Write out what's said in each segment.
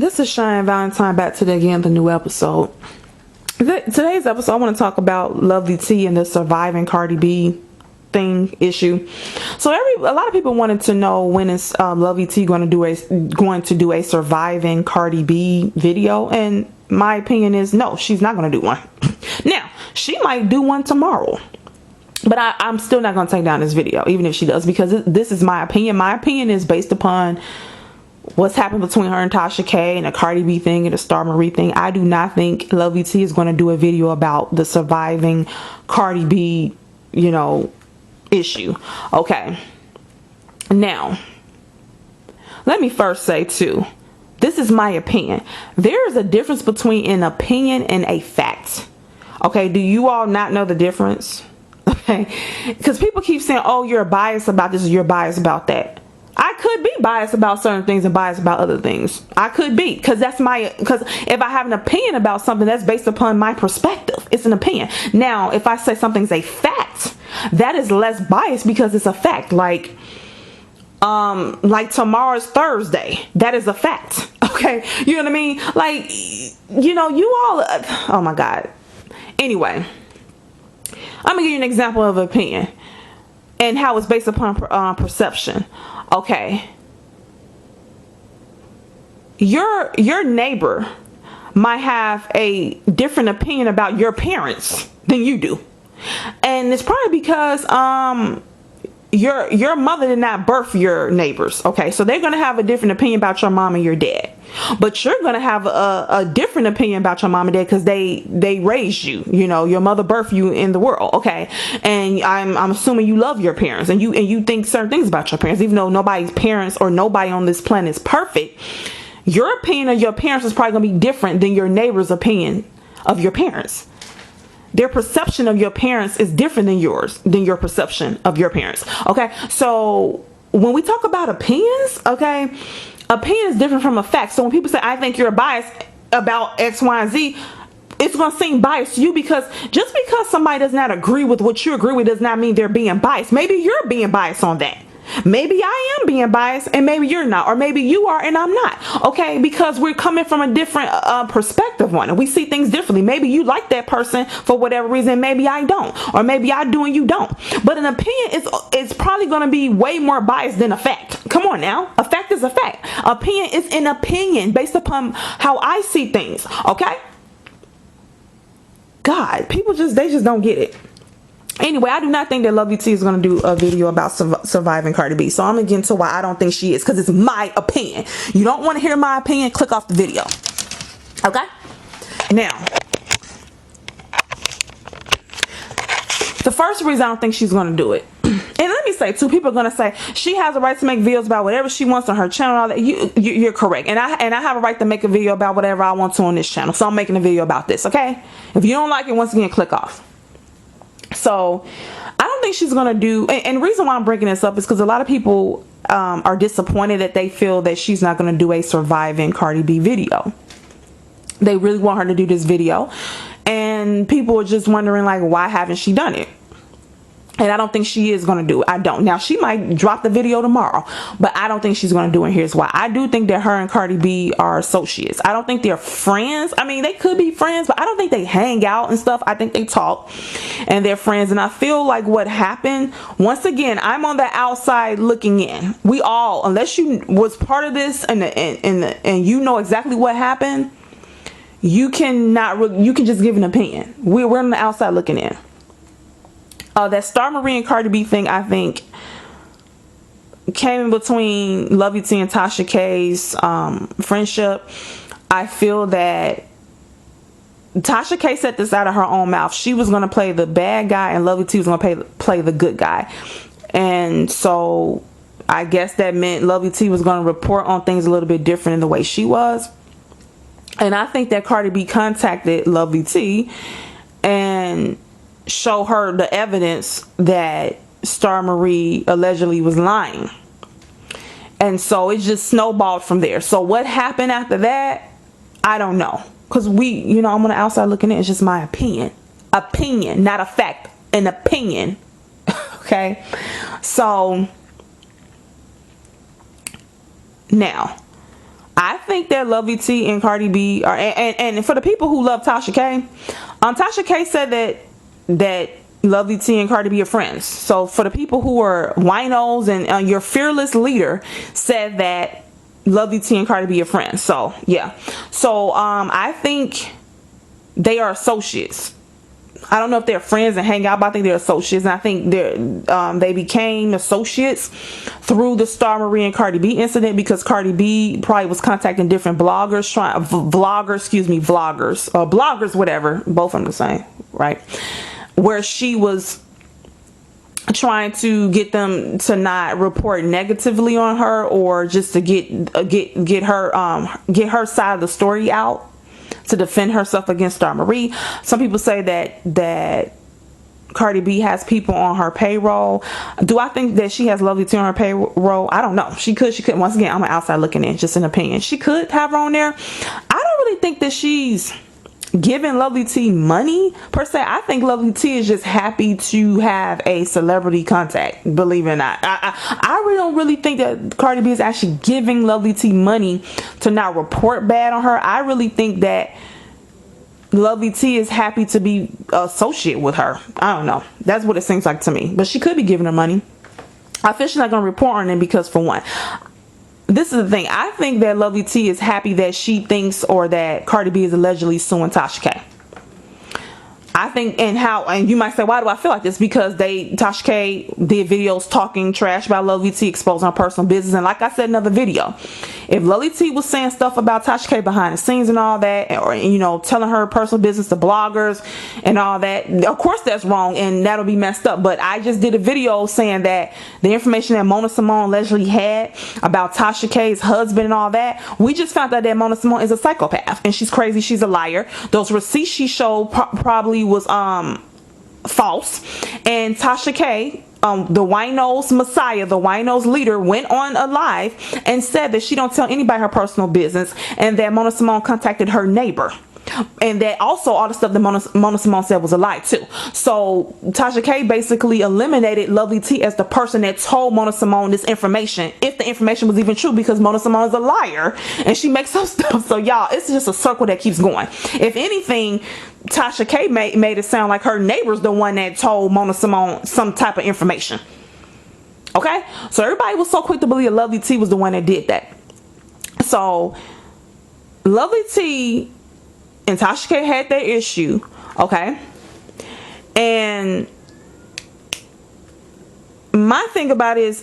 This is Cheyenne Valentine back to the new episode. Today's episode, I want to talk about Lovelyti and the Surviving Cardi B issue. So a lot of people wanted to know, when is Lovelyti going to do a Surviving Cardi B video, and my opinion is no, she's not going to do one. Now, she might do one tomorrow, but I'm still not going to take down this video, even if she does, because this is my opinion. My opinion is based upon what's happened between her and Tasha K and the Cardi B thing and the Star Marie thing. I do not think Lovelyti is going to do a video about the Surviving Cardi B, issue. Okay. Now, let me first say too, this is my opinion. There is a difference between an opinion and a fact. Okay. Do you all not know the difference? Okay. Because people keep saying, oh, you're biased about this or you're biased about that. I could be biased about certain things and biased about other things. I could be, because if I have an opinion about something, that's based upon my perspective. It's an opinion. Now, if I say something's a fact, that is less biased because it's a fact. Like tomorrow's Thursday. That is a fact. Okay. You know what I mean? Like, you all, oh my God. Anyway, I'm gonna give you an example of opinion and how it's based upon perception. Okay, your neighbor might have a different opinion about your parents than you do, and it's probably because your mother did not birth your neighbors. Okay, so they're gonna have a different opinion about your mom and your dad, but you're gonna have a different opinion about your mom and dad because they raised you. Your mother birthed you in the world. Okay, and I'm assuming you love your parents and you think certain things about your parents, even though nobody's parents or nobody on this planet is perfect. Your opinion of your parents is probably gonna be different than your neighbor's opinion of your parents. Their perception of your parents is different than your perception of your parents. Okay, so when we talk about opinions, okay, opinion is different from a fact. So when people say, I think you're biased about X, Y, and Z, it's going to seem biased to you, because just because somebody does not agree with what you agree with does not mean they're being biased. Maybe you're being biased on that. Maybe I am being biased and maybe you're not, or maybe you are and I'm not. Okay, because we're coming from a different perspective on it. We see things differently. Maybe you like that person for whatever reason, maybe I don't, or maybe I do and you don't. But an opinion is probably going to be way more biased than a fact. Come on now, a fact is a fact. Opinion is an opinion based upon how I see things. Okay, God, people they just don't get it. Anyway, I do not think that Lovelyti is going to do a video about Surviving Cardi B. So I'm going to get into why I don't think she is, because it's my opinion. You don't want to hear my opinion, click off the video. Okay? Now, the first reason I don't think she's going to do it, and let me say too, people are going to say she has a right to make videos about whatever she wants on her channel. All that. You're correct, and I have a right to make a video about whatever I want to on this channel. So I'm making a video about this. Okay? If you don't like it, once again, click off. So I don't think she's going to do, and the reason why I'm bringing this up is because a lot of people are disappointed that they feel that she's not going to do a Surviving Cardi B video. They really want her to do this video, and people are just wondering, like, why haven't she done it? And I don't think she is going to do it. I don't. Now, she might drop the video tomorrow, but I don't think she's going to do it. Here's why. I do think that her and Cardi B are associates. I don't think they're friends. I mean, they could be friends, but I don't think they hang out and stuff. I think they talk and they're friends. And I feel like what happened, once again, I'm on the outside looking in. We all, unless you was part of this and you know exactly what happened, you can just give an opinion. We're on the outside looking in. That Star Marie and Cardi B thing, I think, came in between Lovelyti and Tasha K's friendship. I feel that Tasha K said this out of her own mouth. She was going to play the bad guy and Lovelyti was going to play the good guy. And so I guess that meant Lovelyti was going to report on things a little bit different in the way she was. And I think that Cardi B contacted Lovelyti and show her the evidence that Star Marie allegedly was lying, and so it just snowballed from there. So what happened after that, I don't know, because I'm on the outside looking in. It's just my opinion, not a fact, an opinion. Okay, so now I think that Lovelyti and Cardi B are, and for the people who love Tasha K, Tasha K said that Lovelyti and Cardi B are friends. So for the people who are winos, and your fearless leader said that Lovelyti and Cardi B are friends. So yeah, so I think they are associates. I don't know if they're friends and hang out, but I think they're associates. And I think they became associates through the Star Marie and Cardi B incident, because Cardi B probably was contacting different bloggers, bloggers, whatever. Both of them the same, right? Where she was trying to get them to not report negatively on her, or just to get her side of the story out, to defend herself against Star Marie. Some people say that Cardi B has people on her payroll. Do I think that she has Lovelyti on her payroll? I don't know. She couldn't. Once again, I'm an outside looking in, just an opinion. She could have her on there. I don't really think that she's giving Lovelyti money per se. I think Lovelyti is just happy to have a celebrity contact, believe it or not. I really don't really think that Cardi B is actually giving Lovelyti money to not report bad on her. I really think that Lovelyti is happy to be associate with her. I don't know. That's what it seems like to me. But she could be giving her money. I feel she's not going to report on it because, for one, this is the thing. I think that Lovelyti is happy that she thinks, or that Cardi B is allegedly suing Tasha K. I think, and you might say, why do I feel like this? Because Tasha K did videos talking trash about Lovelyti, exposing her personal business. And like I said in another video, if Lovelyti was saying stuff about Tasha K behind the scenes and all that, or telling her personal business to bloggers and all that, of course that's wrong and that'll be messed up. But I just did a video saying that the information that Mona Simone allegedly had about Tasha K's husband and all that, we just found out that Mona Simone is a psychopath and she's crazy. She's a liar. Those receipts she showed probably was false. And Tasha K, the winos messiah, the winos leader, went on a live and said that she don't tell anybody her personal business, and that Mona Simone contacted her neighbor, and that also all the stuff that Mona Simone said was a lie too. So Tasha K basically eliminated Lovelyti as the person that told Mona Simone this information, if the information was even true, because Mona Simone is a liar and she makes up stuff. So y'all, it's just a circle that keeps going. If anything, Tasha K made it sound like her neighbor's the one that told Mona Simone some type of information. Okay, so everybody was so quick to believe Lovelyti was the one that did that. So Lovelyti and Tasha K had their issue, okay? And my thing about it is,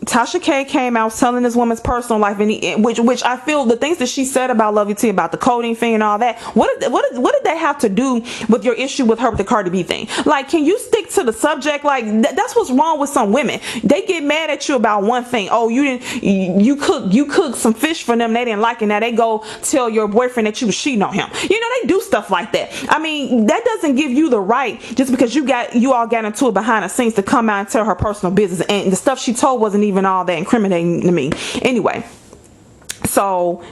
Tasha K came out telling this woman's personal life, and which I feel the things that she said about Lovelyti, about the coding thing and all that, what did that have to do with your issue with her with the Cardi B thing? Like, can you stick to the subject? Like, that's what's wrong with some women. They get mad at you about one thing. Oh, you cooked some fish for them, they didn't like it. Now they go tell your boyfriend that you was cheating on him. They do stuff like that. I mean, that doesn't give you the right, just because you all got into it behind the scenes, to come out and tell her personal business, and the stuff she told wasn't even all that incriminating to me. Anyway, so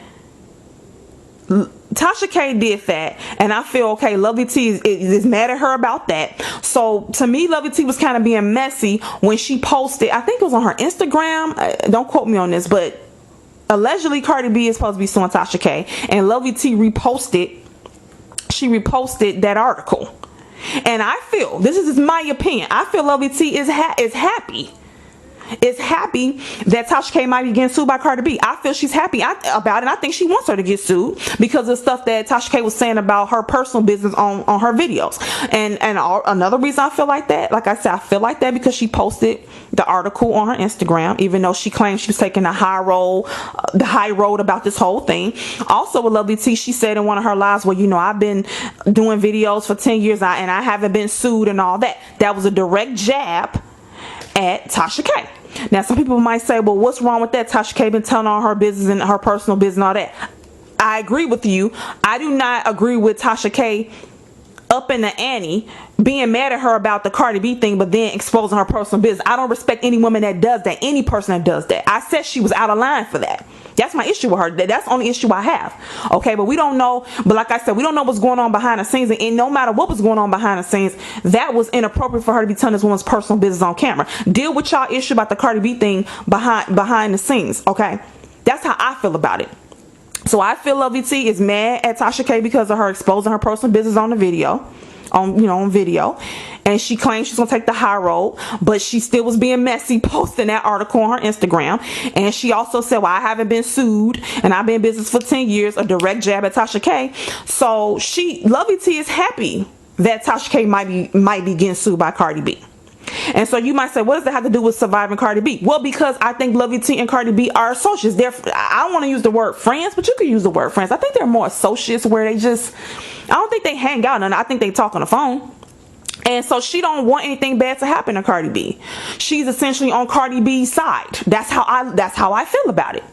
Tasha K did that, and I feel okay. Lovelyti is mad at her about that. So to me, Lovelyti was kind of being messy when she posted, I think it was on her Instagram, don't quote me on this, but allegedly Cardi B is supposed to be suing Tasha K, and Lovelyti reposted that article. And I feel, this is my opinion, I feel Lovelyti is happy that Tasha K might be getting sued by Cardi B. I feel she's happy about it. I think she wants her to get sued because of stuff that Tasha K was saying about her personal business on her videos. And another reason I feel like that, like I said, I feel like that because she posted the article on her Instagram, even though she claimed she was taking the high road about this whole thing. Also with Lovelyti, she said in one of her lives, well, I've been doing videos for 10 years and I haven't been sued and all that. That was a direct jab at Tasha K. Now, some people might say, well, what's wrong with that? Tasha K been telling all her business and her personal business and all that. I agree with you. I do not agree with Tasha K up in the ante, being mad at her about the Cardi B thing, but then exposing her personal business. I don't respect any woman that does that, any person that does that. I said she was out of line for that. That's my issue with her. That's the only issue I have. Okay, but we don't know. But like I said, we don't know what's going on behind the scenes. And no matter what was going on behind the scenes, that was inappropriate for her to be telling this woman's personal business on camera. Deal with y'all issue about the Cardi B thing behind the scenes. Okay, that's how I feel about it. So I feel Lovelyti is mad at Tasha K because of her exposing her personal business on the video, on video, and she claims she's gonna take the high road, but she still was being messy posting that article on her Instagram. And she also said, well, I haven't been sued and I've been in business for 10 years, a direct jab at Tasha K. So Lovelyti is happy that Tasha K might be getting sued by Cardi B. And so you might say, what does that have to do with Surviving Cardi B? Well, because I think Lovelyti and Cardi B are associates. I don't want to use the word friends, but you could use the word friends. I think they're more associates where I don't think they hang out. And I think they talk on the phone. And so she don't want anything bad to happen to Cardi B. She's essentially on Cardi B's side. That's how I feel about it.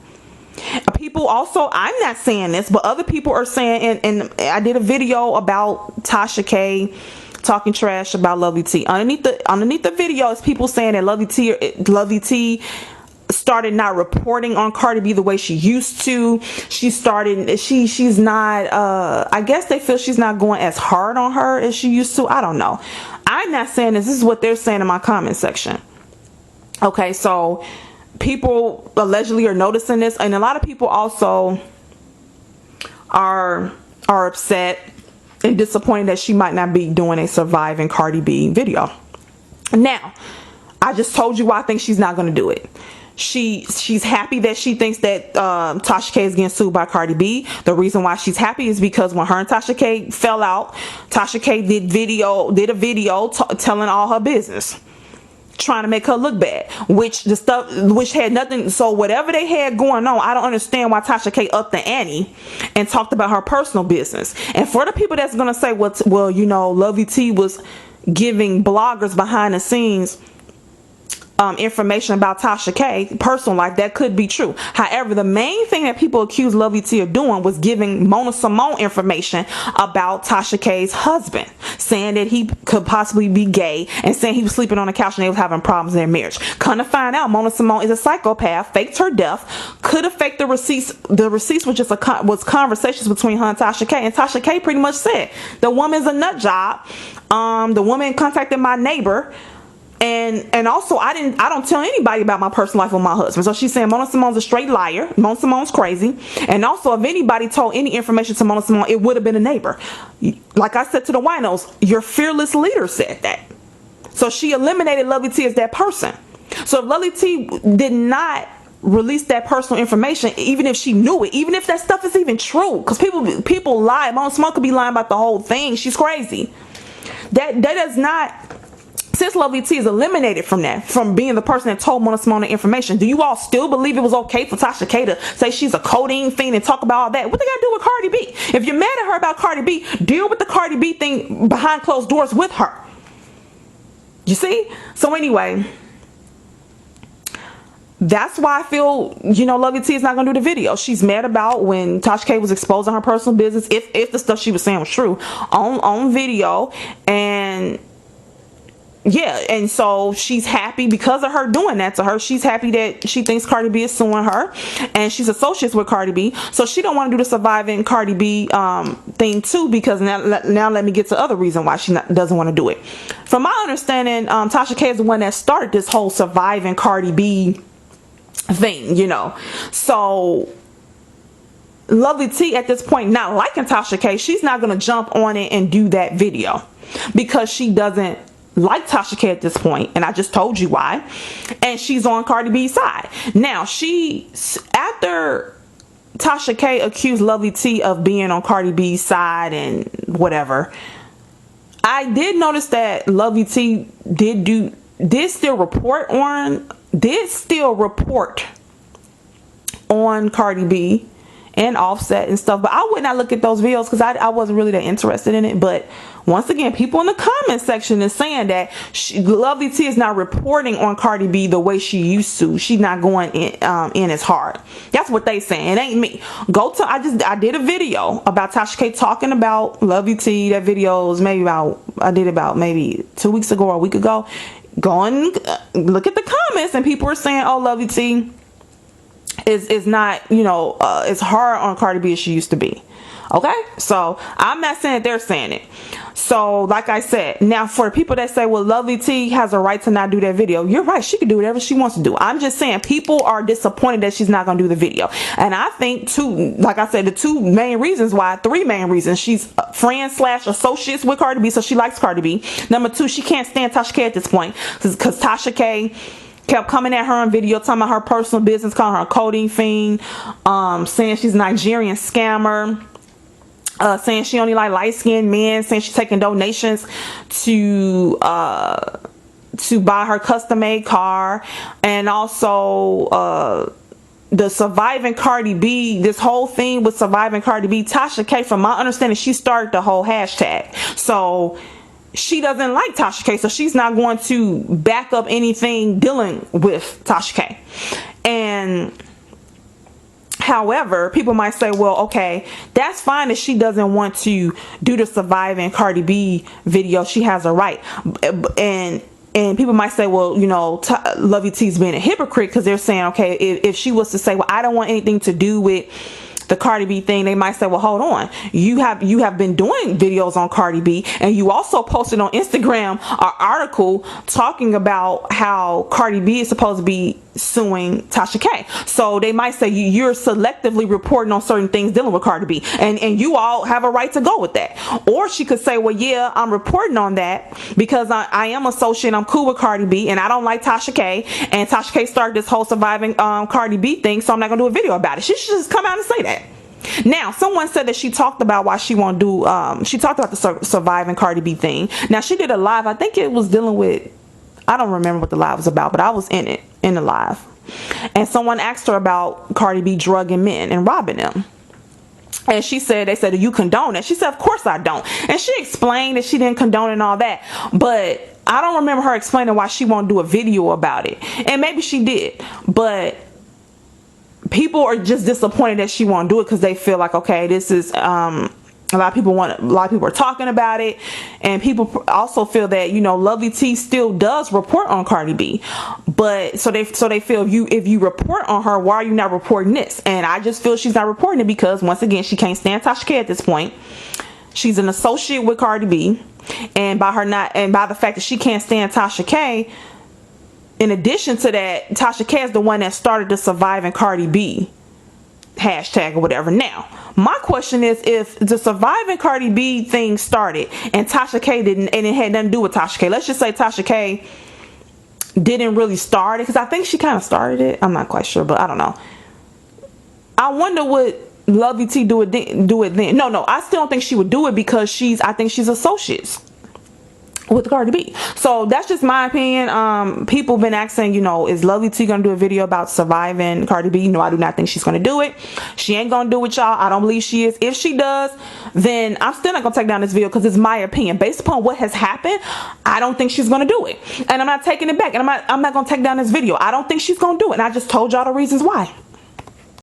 People also, I'm not saying this, but other people are saying, and I did a video about Tasha K talking trash about Lovelyti. Underneath the video is people saying that Lovelyti started not reporting on Cardi B the way she used to. She's not I guess they feel she's not going as hard on her as she used to. I don't know. I'm not saying this. This is what they're saying in my comment section. Okay, so people allegedly are noticing this, and a lot of people also are upset and disappointed that she might not be doing a Surviving Cardi B video. Now, I just told you why I think she's not going to do it. She's happy that she thinks that Tasha K is getting sued by Cardi B. The reason why she's happy is because when her and Tasha K fell out, Tasha K did a video telling all her business, trying to make her look bad, which had nothing. So whatever they had going on, I don't understand why Tasha K upped the ante and talked about her personal business. And for the people that's gonna say, well, Lovelyti was giving bloggers behind the scenes information about Tasha K personal life, that could be true. However, the main thing that people accuse Lovelyti of doing was giving Mona Simone information about Tasha K's husband, saying that he could possibly be gay and saying he was sleeping on the couch and they was having problems in their marriage. Come to find out, Mona Simone is a psychopath, faked her death, could have faked the receipts. The receipts was just was conversations between her and Tasha K, and Tasha K pretty much said the woman's a nut job. The woman contacted my neighbor. And also I don't tell anybody about my personal life with my husband. So she's saying Mona Simone's a straight liar. Mona Simone's crazy. And also, if anybody told any information to Mona Simone, it would have been a neighbor. Like I said to the winos, your fearless leader said that. So she eliminated Lovelyti as that person. So if Lovelyti did not release that personal information, even if she knew it, even if that stuff is even true, because people lie. Mona Simone could be lying about the whole thing. She's crazy. That does not. Since Lovelyti is eliminated from being the person that told Mona Simone the information, do you all still believe it was okay for Tasha K to say she's a codeine fiend and talk about all that? What they got to do with Cardi B? If you're mad at her about Cardi B, deal with the Cardi B thing behind closed doors with her. You see? So anyway, that's why I feel, Lovelyti is not going to do the video. She's mad about when Tasha K was exposing her personal business, if the stuff she was saying was true, on video. And yeah, and so she's happy because of her doing that to her. She's happy that she thinks Cardi B is suing her, and she's associates with Cardi B. So she don't want to do the Surviving Cardi B thing too, because now let me get to the other reason why she doesn't want to do it. From my understanding, Tasha K is the one that started this whole Surviving Cardi B thing, So Lovelyti at this point, not liking Tasha K, she's not going to jump on it and do that video because she doesn't like Tasha K at this point, and I just told you why. And she's on Cardi B's side. Now, after Tasha K accused Lovelyti of being on Cardi B's side and whatever, I did notice that Lovelyti did still report on Cardi B and Offset and stuff, but I would not look at those videos because I wasn't really that interested in it. But once again, people in the comment section is saying that Lovelyti is not reporting on Cardi B the way she used to. She's not going in as hard. That's what they saying. It ain't me. I did a video about Tasha K talking about Lovelyti. That video was I did about maybe 2 weeks ago or a week ago. Go and look at the comments, and people are saying, oh, Lovelyti is not, it's hard on Cardi B as she used to be. Okay, so I'm not saying they're saying it. So like I said, now for people that say, well, Lovelyti has a right to not do that video, you're right, she can do whatever she wants to do. I'm just saying people are disappointed that she's not gonna do the video. And I think like I said, the three main reasons: she's friends / associates with Cardi B, so she likes Cardi B. Number 2, she can't stand Tasha K at this point because Tasha K kept coming at her on video, talking about her personal business, calling her a coding fiend, saying she's a Nigerian scammer, saying she only like light-skinned men, saying she's taking donations to buy her custom-made car, and also the SurvivingCardiB, this whole thing with SurvivingCardiB. Tasha K, from my understanding, she started the whole hashtag. So she doesn't like Tasha K, so she's not going to back up anything dealing with Tasha K. And however, people might say, well, okay, that's fine if she doesn't want to do the SurvivingCardiB video. She has a right. And people might say, well, Lovelty's being a hypocrite because they're saying, okay, if she was to say, well, I don't want anything to do with the Cardi B thing, they might say, well, hold on, you have been doing videos on Cardi B, and you also posted on Instagram an article talking about how Cardi B is supposed to be suing Tasha K. So they might say you're selectively reporting on certain things dealing with Cardi B, and you all have a right to go with that. Or she could say, well, yeah, I'm reporting on that because I am associate, I'm cool with Cardi B, and I don't like Tasha K, and Tasha K started this whole surviving Cardi B thing, so I'm not gonna do a video about it. She should just come out and say that. Now, someone said that she talked about why she won't do, she talked about the SurvivingCardiB thing. Now, she did a live, I think it was dealing with, I don't remember what the live was about, but I was in the live. And someone asked her about Cardi B drugging men and robbing them. And they said, do you condone it? She said, of course I don't. And she explained that she didn't condone it and all that. But I don't remember her explaining why she won't do a video about it. And maybe she did. But people are just disappointed that she won't do it because they feel like, okay, this is a lot of people are talking about it, and people also feel that Lovelyti still does report on Cardi B, but so they feel if you report on her, why are you not reporting this? And I just feel she's not reporting it because, once again, she can't stand Tasha K at this point. She's an associate with Cardi B, and by the fact that she can't stand Tasha K, in addition to that, Tasha K is the one that started the SurvivingCardiB hashtag or whatever. Now, my question is, if the SurvivingCardiB thing started and Tasha K didn't, and it had nothing to do with Tasha K, let's just say Tasha K didn't really start it, because I think she kind of started it. I'm not quite sure, but I don't know. I wonder would Lovelyti do it then. No, I still don't think she would do it because I think she's associates with Cardi B. So that's just my opinion. People been asking, is Lovelyti gonna do a video about surviving Cardi B? No, I do not think she's gonna do it. She ain't gonna do it, y'all. I don't believe she is. If she does, then I'm still not gonna take down this video because it's my opinion. Based upon what has happened, I don't think she's gonna do it. And I'm not taking it back. And I'm not gonna take down this video. I don't think she's gonna do it. And I just told y'all the reasons why.